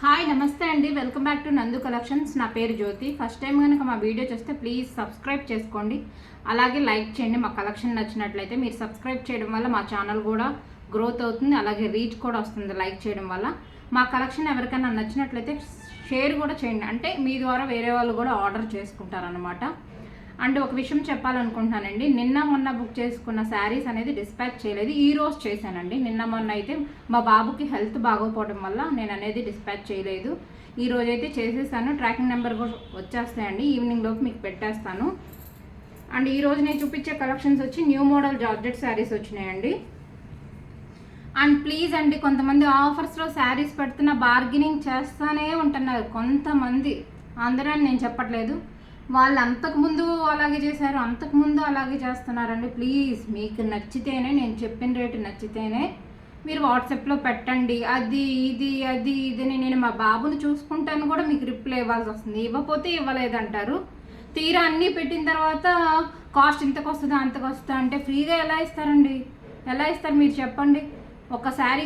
Hi నమస్తే అండి, welcome back to నందు కలెక్షన్స్. నా పేరు జ్యోతి. ఫస్ట్ టైం కనుక మా వీడియో చూస్తే ప్లీజ్ సబ్స్క్రైబ్ చేసుకోండి, అలాగే లైక్ చేయండి. మా కలెక్షన్ నచ్చినట్లయితే మీరు సబ్స్క్రైబ్ చేయడం వల్ల మా ఛానల్ కూడా గ్రోత్ అవుతుంది, అలాగే రీచ్ కూడా వస్తుంది లైక్ చేయడం వల్ల. మా కలెక్షన్ ఎవరికైనా నచ్చినట్లయితే షేర్ కూడా చేయండి, అంటే మీ ద్వారా వేరే వాళ్ళు కూడా ఆర్డర్ చేసుకుంటారనమాట. అండ్ ఒక విషయం చెప్పాలనుకుంటున్నానండి, నిన్న మొన్న బుక్ చేసుకున్న శారీస్ అనేది డిస్పాచ్ చేయలేదు, ఈ రోజు చేశానండి. నిన్న మొన్న అయితే మా బాబుకి హెల్త్ బాగోపోవడం వల్ల నేను అనేది డిస్పాచ్ చేయలేదు. ఈ రోజు అయితే చేసేసాను. ట్రాకింగ్ నెంబర్ కూడా వచ్చేస్తాయండి, ఈవినింగ్ లోపు మీకు పెట్టేస్తాను. అండ్ ఈ రోజు నేను చూపించే కలెక్షన్స్ వచ్చి న్యూ మోడల్ జార్జెట్ శారీస్ వచ్చినాయండి. అండ్ ప్లీజ్ అండి, కొంతమంది ఆఫర్స్లో శారీస్ పెడుతున్న బార్గెనింగ్ చేస్తూనే ఉంటున్నారు కొంతమంది, అందరూ నేను చెప్పట్లేదు. వాళ్ళు అంతకుముందు అలాగే చేశారు, అంతకుముందు అలాగే చేస్తున్నారండి. ప్లీజ్ మీకు నచ్చితేనే, నేను చెప్పిన రేటు నచ్చితేనే మీరు వాట్సాప్లో పెట్టండి. అది ఇది నేను మా బాబుని చూసుకుంటాను కూడా మీకు రిప్లై ఇవ్వాల్సి వస్తుంది. ఇవ్వకపోతే ఇవ్వలేదంటారు. తీరా అన్నీ పెట్టిన తర్వాత కాస్ట్ ఇంతకు వస్తుందా అంతకు వస్తుందా అంటే ఫ్రీగా ఎలా ఇస్తారండి? ఎలా ఇస్తారు మీరు చెప్పండి? ఒక శారీ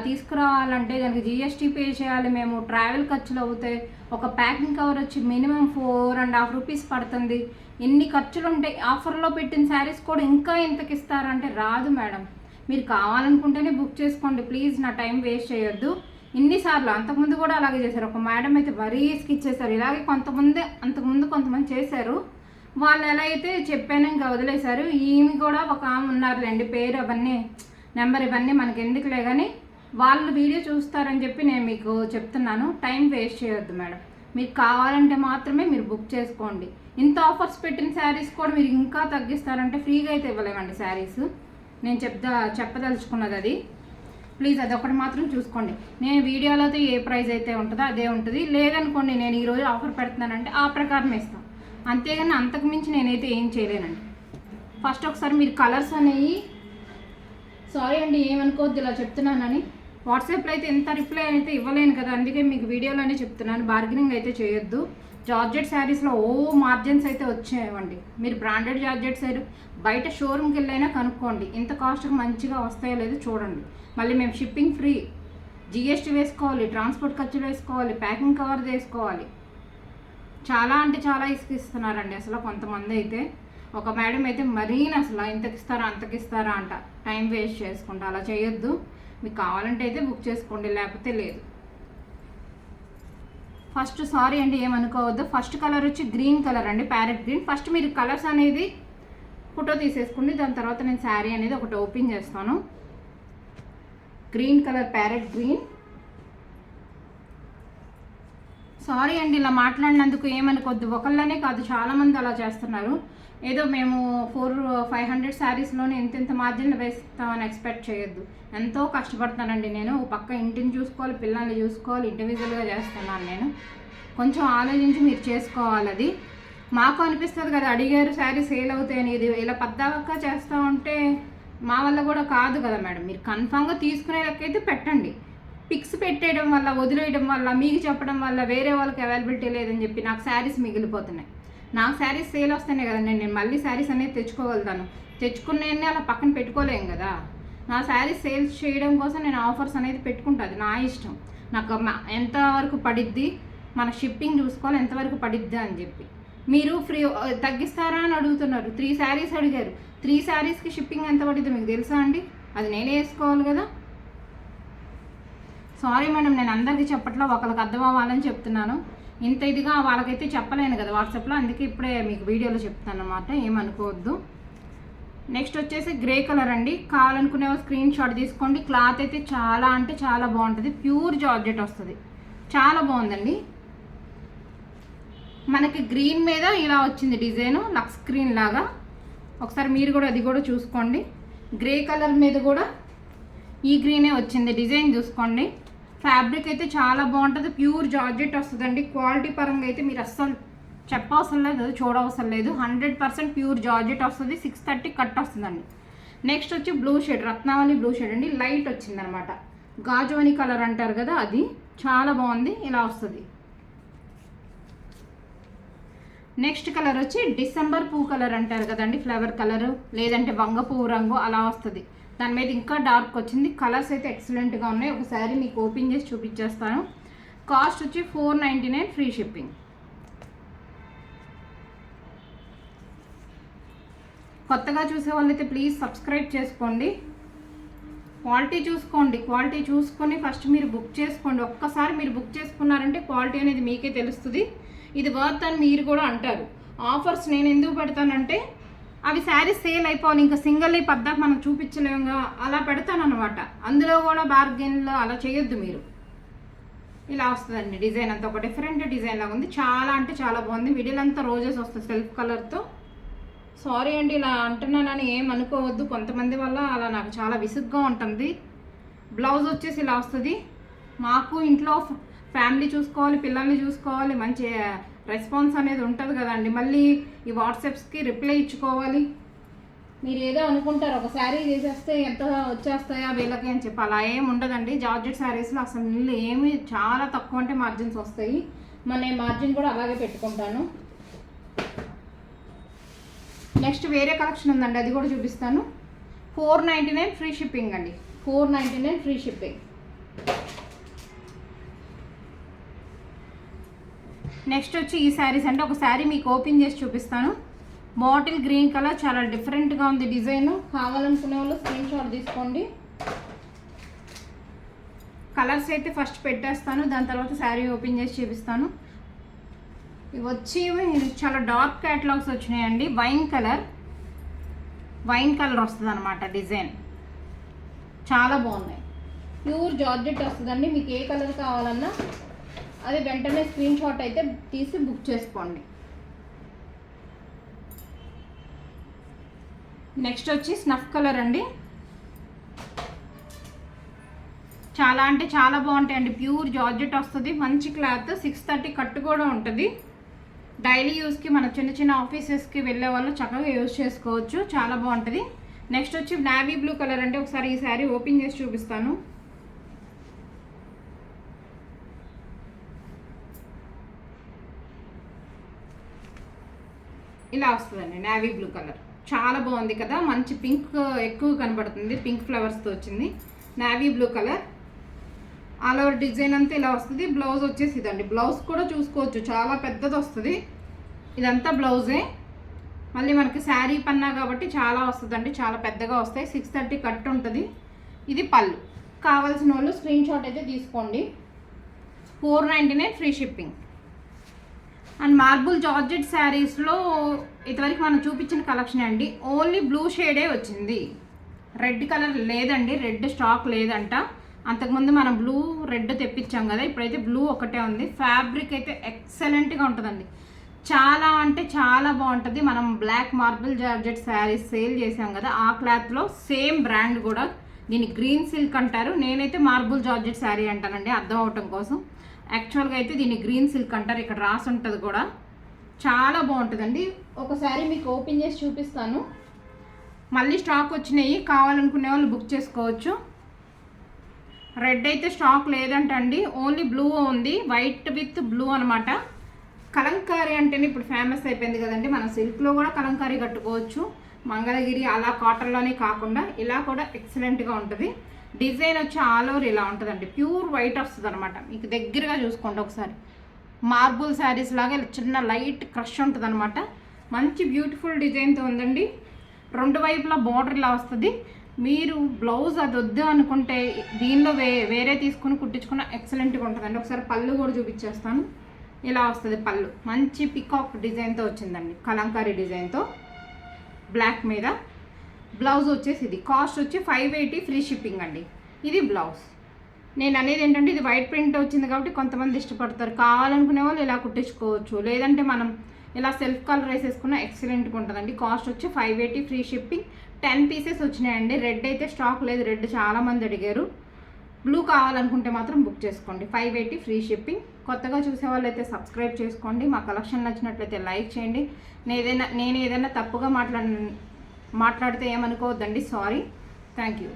తీసుకురావాలంటే దానికి జిఎస్టీ పే చేయాలి, మేము ట్రావెల్ ఖర్చులు అవుతాయి. ఒక ప్యాకింగ్ కవర్ వచ్చి మినిమం 4.5 రూపీస్ పడుతుంది. ఎన్ని ఖర్చులు ఉంటాయి. ఆఫర్లో పెట్టిన శారీస్ కూడా ఇంకా ఇంతకి ఇస్తారంటే రాదు మేడం. మీరు కావాలనుకుంటేనే బుక్ చేసుకోండి ప్లీజ్, నా టైం వేస్ట్ చేయొద్దు. ఇన్నిసార్లు అంతకుముందు కూడా అలాగే చేశారు. ఒక మేడం అయితే మరీ ఇచ్చేసారు. ఇలాగే అంతకుముందు కొంతమంది చేశారు. వాళ్ళు ఎలా అయితే చెప్పాను ఇంకా వదిలేశారు. ఈమె కూడా ఒక ఆమె ఉన్నారులేండి, పేరు అవన్నీ నెంబర్ ఇవన్నీ మనకి ఎందుకులే, కానీ వాళ్ళు వీడియో చూస్తారని చెప్పి నేను మీకు చెప్తున్నాను. టైం వేస్ట్ చేయొద్దు మేడం. మీకు కావాలంటే మాత్రమే మీరు బుక్ చేసుకోండి. ఇంత ఆఫర్స్ పెట్టిన శారీస్ కూడా మీరు ఇంకా తగ్గిస్తారంటే ఫ్రీగా అయితే ఇవ్వలేమండి శారీస్. నేను చెప్పదలుచుకున్నది అది. ప్లీజ్ అదొకటి మాత్రం చూసుకోండి. నేను వీడియోలో అయితే ఏ ప్రైస్ అయితే ఉంటుందో అదే ఉంటుంది. లేదనుకోండి, నేను ఈరోజు ఆఫర్ పెడుతున్నానంటే ఆ ప్రకారం ఇస్తాం, అంతేగాని అంతకుమించి నేనైతే ఏం చేయలేనండి. ఫస్ట్ ఒకసారి మీరు కలర్స్ అనేవి, సారీ అండి ఏమనుకోవద్దు ఇలా చెప్తున్నానని, వాట్సాప్లో అయితే ఎంత రిప్లై అయితే ఇవ్వలేను కదా, అందుకే మీకు వీడియోలోనే చెప్తున్నాను. బార్గెనింగ్ అయితే చేయొద్దు. జార్జెట్ శారీస్లో మార్జిన్స్ అయితే వచ్చేయండి. మీరు బ్రాండెడ్ జార్జెట్ సైడ్ బయట షోరూమ్కి వెళ్ళైనా కనుక్కోండి, ఇంత కాస్ట్కి మంచిగా వస్తాయో లేదో చూడండి. మళ్ళీ మేము షిప్పింగ్ ఫ్రీ, జిఎస్టీ వేసుకోవాలి, ట్రాన్స్పోర్ట్ ఖర్చులు వేసుకోవాలి, ప్యాకింగ్ కవర్ వేసుకోవాలి. చాలా అంటే చాలా ఇస్తున్నారండి అసలు కొంతమంది అయితే. ఒక మేడం అయితే మరీ అసలు ఇంతకిస్తారా అంతకిస్తారా అంట, టైం వేస్ట్ చేసుకుంటా. అలా చేయొద్దు. మీకు కావాలంటే అయితే బుక్ చేసుకోండి, లేకపోతే లేదు. ఫస్ట్ సారీ అండి ఏమనుకోవద్దు. ఫస్ట్ కలర్ వచ్చి గ్రీన్ కలర్ అండి, ప్యారెట్ గ్రీన్. ఫస్ట్ మీరు కలర్స్ అనేది ఫోటో తీసేసుకోండి, దాని తర్వాత నేను శారీ అనేది ఒకటి ఓపెన్ చేస్తాను. Green colour parrot green. Sorry అండి ఇలా మాట్లాడినందుకు ఏమనుకోవద్దు. ఒకళ్ళనే కాదు, చాలామంది అలా చేస్తున్నారు. ఏదో మేము 400-500 శారీస్లోనే ఎంత మార్జిన్లు వేస్తామని ఎక్స్పెక్ట్ చేయొద్దు. ఎంతో కష్టపడతానండి నేను. పక్క ఇంటిని చూసుకోవాలి, పిల్లల్ని చూసుకోవాలి, ఇండివిజువల్గా చేస్తున్నాను నేను. కొంచెం ఆలోచించి మీరు చేసుకోవాలి. అది మాకు అనిపిస్తుంది కదా, అడిగారు శారీ సేల్ అవుతాయని. ఇది ఇలా పద్దాక చేస్తూ ఉంటే మా వల్ల కూడా కాదు కదా మేడం. మీరు కన్ఫామ్గా తీసుకునే లెక్కైతే పెట్టండి. పిక్స్ పెట్టేయడం వల్ల, వదిలేయడం వల్ల, మీకు చెప్పడం వల్ల వేరే వాళ్ళకి అవైలబిలిటీ లేదని చెప్పి నాకు శారీస్ మిగిలిపోతున్నాయి. నాకు శారీస్ సేల్ వస్తేనే కదండి నేను మళ్ళీ శారీస్ అనేది తెచ్చుకోగలుగుతాను. తెచ్చుకునేవన్నీ అలా పక్కన పెట్టుకోలేం కదా. నా శారీస్ సేల్స్ చేయడం కోసం నేను ఆఫర్స్ అనేది పెట్టుకుంటుంది, నా ఇష్టం. నాకు ఎంతవరకు పడిద్ది, మన షిప్పింగ్ చూసుకోవాలి ఎంతవరకు పడిద్ది అని చెప్పి. మీరు ఫ్రీ తగ్గిస్తారా అని అడుగుతున్నారు. 3 శారీస్ అడిగారు. 3 శారీస్కి షిప్పింగ్ ఎంత పడిద్దో మీకు తెలుసా అండి? అది నేనే వేసుకోవాలి కదా. సారీ మేడం, నేను అందరికీ చెప్పట్లో ఒకరికి అర్థం అవ్వాలని చెప్తున్నాను. ఇంత ఇదిగా వాళ్ళకైతే చెప్పలేను కదా వాట్సాప్లో, అందుకే ఇప్పుడే మీకు వీడియోలో చెప్తాను అన్నమాట, ఏమనుకోవద్దు. నెక్స్ట్ వచ్చేసి గ్రే కలర్ అండి. కావాలనుకునే స్క్రీన్ షాట్ తీసుకోండి. క్లాత్ అయితే చాలా అంటే చాలా బాగుంటుంది, ప్యూర్ జార్జెట్ వస్తుంది, చాలా బాగుందండి. మనకి గ్రీన్ మీద ఇలా వచ్చింది డిజైన్, లక్స్ స్క్రీన్ లాగా. ఒకసారి మీరు కూడా అది కూడా చూసుకోండి. గ్రే కలర్ మీద కూడా ఈ గ్రీనే వచ్చింది డిజైన్, చూసుకోండి. ఫ్యాబ్రిక్ అయితే చాలా బాగుంటుంది, ప్యూర్ జార్జెట్ వస్తుందండి. క్వాలిటీ పరంగా అయితే మీరు అస్సలు చెప్పవసరం లేదు, చూడవసరం లేదు. 100% ప్యూర్ జార్జెట్ వస్తుంది. 630 కట్ వస్తుందండి. నెక్స్ట్ వచ్చి బ్లూ షేడ్, రత్నావళి బ్లూ షేడ్ అండి. లైట్ వచ్చిందనమాట, గాజువని కలర్ అంటారు కదా, అది చాలా బాగుంది. ఇలా వస్తుంది. నెక్స్ట్ కలర్ వచ్చి డిసెంబర్ పువ్వు కలర్ అంటారు కదండి, ఫ్లవర్ కలర్, లేదంటే వంగ పువ్వు రంగు, అలా వస్తుంది. దాని మీద ఇంకా డార్క్ వచ్చింది. కలర్స్ అయితే ఎక్సలెంట్గా ఉన్నాయి. ఒకసారి మీకు ఓపెన్ చేసి చూపించేస్తాను. కాస్ట్ వచ్చి 499 ఫ్రీ షిప్పింగ్. కొత్తగా చూసే వాళ్ళైతే ప్లీజ్ సబ్స్క్రైబ్ చేసుకోండి. క్వాలిటీ చూసుకోండి, క్వాలిటీ చూసుకొని ఫస్ట్ మీరు బుక్ చేసుకోండి. ఒక్కసారి మీరు బుక్ చేసుకున్నారంటే క్వాలిటీ అనేది మీకే తెలుస్తుంది. ఇది వర్త్ అని మీరు కూడా అంటారు. ఆఫర్స్ నేను ఎందుకు పెడతానంటే అవి శారీస్ సేల్ అయిపోవాలి, ఇంకా సింగిల్ పద్దాక మనం చూపించలేముగా, అలా పెడతాను అనమాట. అందులో కూడా బార్గెన్లో అలా చేయొద్దు మీరు. ఇలా వస్తుందండి డిజైన్ అంతా, ఒక డిఫరెంట్ డిజైన్ లాగా ఉంది. చాలా అంటే చాలా బాగుంది. మిడిల్ అంతా రోజెస్ వస్తుంది సెల్ఫ్ కలర్తో. సారీ అండి ఇలా అంటున్నానని ఏం అనుకోవద్దు, కొంతమంది వల్ల అలా నాకు చాలా విసుగ్గా ఉంటుంది. బ్లౌజ్ వచ్చేసి ఇలా వస్తుంది. మాకు ఇంట్లో ఫ్యామిలీ చూసుకోవాలి, పిల్లల్ని చూసుకోవాలి, మంచి రెస్పాన్స్ అనేది ఉంటుంది కదండి. మళ్ళీ ఈ వాట్సాప్స్కి రిప్లై ఇచ్చుకోవాలి. మీరు ఏదో అనుకుంటారు ఒక శారీ చేసేస్తే ఎంత వచ్చేస్తాయా వీళ్ళకి అని చెప్పి, అలా ఏమి ఉండదండి. జార్జెట్ శారీస్లో అసలు ఏమి చాలా తక్కువ అంటే మార్జిన్స్ వస్తాయి. నేను మార్జిన్ కూడా అలాగే పెట్టుకుంటాను. నెక్స్ట్ వేరే కలెక్షన్ ఉందండి, అది కూడా చూపిస్తాను. 499 ఫ్రీ షిప్పింగ్ అండి. 499 ఫ్రీ షిప్పింగ్. నెక్స్ట్ వచ్చి ఈ శారీస్ అంటే ఒక శారీ మీకు ఓపెన్ చేసి చూపిస్తాను. బాటిల్ గ్రీన్ కలర్, చాలా డిఫరెంట్గా ఉంది డిజైన్. కావాలనుకునే వాళ్ళు స్క్రీన్ షాట్ తీసుకోండి. కలర్స్ అయితే ఫస్ట్ పెట్టేస్తాను, దాని తర్వాత శారీ ఓపెన్ చేసి చూపిస్తాను. ఇవి వచ్చి చాలా డార్క్ క్యాటలాగ్స్ వచ్చినాయండి. వైన్ కలర్ వస్తుంది అనమాట డిజైన్. చాలా బాగున్నాయి. ప్యూర్ జార్జెట్ వస్తుందండి. మీకు ఏ కలర్ కావాలన్నా అది వెంటనే స్క్రీన్ షాట్ అయితే తీసి బుక్ చేసుకోండి. నెక్స్ట్ వచ్చి స్నఫ్ కలర్ అండి. చాలా అంటే చాలా బాగుంటాయండి. ప్యూర్ జార్జెట్ వస్తుంది, మంచి క్లాత్. 630 కట్టు కూడా ఉంటుంది. డైలీ యూస్కి మన చిన్న చిన్న ఆఫీసెస్కి వెళ్ళే వాళ్ళు చక్కగా యూజ్ చేసుకోవచ్చు. చాలా బాగుంటుంది. నెక్స్ట్ వచ్చి నావీ బ్లూ కలర్ అంటే ఒకసారి ఈ శారీ ఓపెన్ చేసి చూపిస్తాను. ఇలా వస్తుందండి నావీ బ్లూ కలర్. చాలా బాగుంది కదా, మంచి పింక్ ఎక్కువ కనబడుతుంది, పింక్ ఫ్లవర్స్తో వచ్చింది. Navy blue colour all over design అంతా ఇలా వస్తుంది. బ్లౌజ్ వచ్చేసి ఇదండి. బ్లౌజ్ కూడా చూసుకోవచ్చు, చాలా పెద్దది వస్తుంది. ఇదంతా బ్లౌజే. మళ్ళీ మనకి శారీ పన్నా కాబట్టి చాలా వస్తుందండి, చాలా పెద్దగా వస్తాయి. 630 కట్ ఉంటుంది. ఇది పళ్ళు. కావాల్సిన వాళ్ళు స్క్రీన్ షాట్ అయితే తీసుకోండి. 499 free shipping. And marble georgette శారీస్లో ఇంతవరకు మనం చూపించిన కలెక్షన్ అండి. ఓన్లీ బ్లూ షేడే వచ్చింది, రెడ్ కలర్ లేదండి. రెడ్ స్టాక్ లేదంట. అంతకుముందు మనం బ్లూ రెడ్ తెప్పించాం కదా, ఇప్పుడైతే బ్లూ ఒకటే ఉంది. ఫ్యాబ్రిక్ అయితే ఎక్సలెంట్గా ఉంటుందండి. చాలా అంటే చాలా బాగుంటుంది. మనం black marble georgette saris sale చేసాం కదా, ఆ క్లాత్లో సేమ్ బ్రాండ్ కూడా. దీన్ని గ్రీన్ సిల్క్ అంటారు. నేనైతే మార్బుల్ జార్జెట్ శారీ అంటానండి అర్థం అవటం కోసం. యాక్చువల్గా అయితే దీన్ని గ్రీన్ సిల్క్ అంటారు, ఇక్కడ రాసి ఉంటుంది కూడా. చాలా బాగుంటుందండి. ఒక శారీ మీకు ఓపెన్ చేసి చూపిస్తాను. మళ్ళీ స్టాక్ వచ్చినాయి, కావాలనుకునే వాళ్ళు బుక్ చేసుకోవచ్చు. రెడ్ అయితే స్టాక్ లేదంటండి, ఓన్లీ బ్లూ ఉంది. వైట్ విత్ బ్లూ అనమాట. కలంకారీ అంటేనే ఇప్పుడు ఫేమస్ అయిపోయింది కదండి. మనం సిల్క్లో కూడా కలంకారీ కట్టుకోవచ్చు. మంగళగిరి అలా కాటన్లోనే కాకుండా ఇలా కూడా ఎక్సలెంట్గా ఉంటుంది. డిజైన్ వచ్చి ఆల్ ఓవర్ ఇలా ఉంటుందండి. ప్యూర్ వైట్ వస్తుంది అనమాట. మీకు దగ్గరగా చూసుకోండి ఒకసారి. మార్బుల్ శారీస్ లాగా చిన్న లైట్ క్రష్ ఉంటుంది అనమాట. మంచి బ్యూటిఫుల్ డిజైన్తో ఉందండి. రెండు వైపులా బార్డర్ ఇలా వస్తుంది. మీరు బ్లౌజ్ అది వద్దు అనుకుంటే దీనిలో వేరే తీసుకుని కుట్టించుకున్న ఎక్సలెంట్గా ఉంటుందండి. ఒకసారి పళ్ళు కూడా చూపించేస్తాను. ఇలా వస్తుంది పళ్ళు. మంచి పికాక్ డిజైన్తో వచ్చిందండి, కలంకారీ డిజైన్తో బ్లాక్ మీద. బ్లౌజ్ వచ్చేసి ఇది. కాస్ట్ వచ్చి 580 ఫ్రీ షిప్పింగ్ అండి. ఇది బ్లౌజ్. నేను అనేది ఏంటంటే ఇది వైట్ ప్రింట్ వచ్చింది కాబట్టి కొంతమంది ఇష్టపడతారు. కావాలనుకునే వాళ్ళు ఇలా కుట్టించుకోవచ్చు, లేదంటే మనం ఇలా సెల్ఫ్ కలర్ వేసేసుకున్న ఎక్సలెంట్గా ఉంటుందండి. కాస్ట్ వచ్చి 580 ఫ్రీ షిప్పింగ్. 10 పీసెస్ వచ్చినాయండి. రెడ్ అయితే స్టాక్ లేదు, రెడ్ చాలామంది అడిగారు. బ్లూ కావాలనుకుంటే మాత్రం బుక్ చేసుకోండి. 580 ఫ్రీ షిప్పింగ్. కొత్తగా చూసే వాళ్ళు అయితే సబ్స్క్రైబ్ చేసుకోండి. మా కలెక్షన్ నచ్చినట్లయితే లైక్ చేయండి. నేను ఏదైనా తప్పుగా మాట్లాడితే ఏమనుకోవద్దండి, సారీ. Thank you.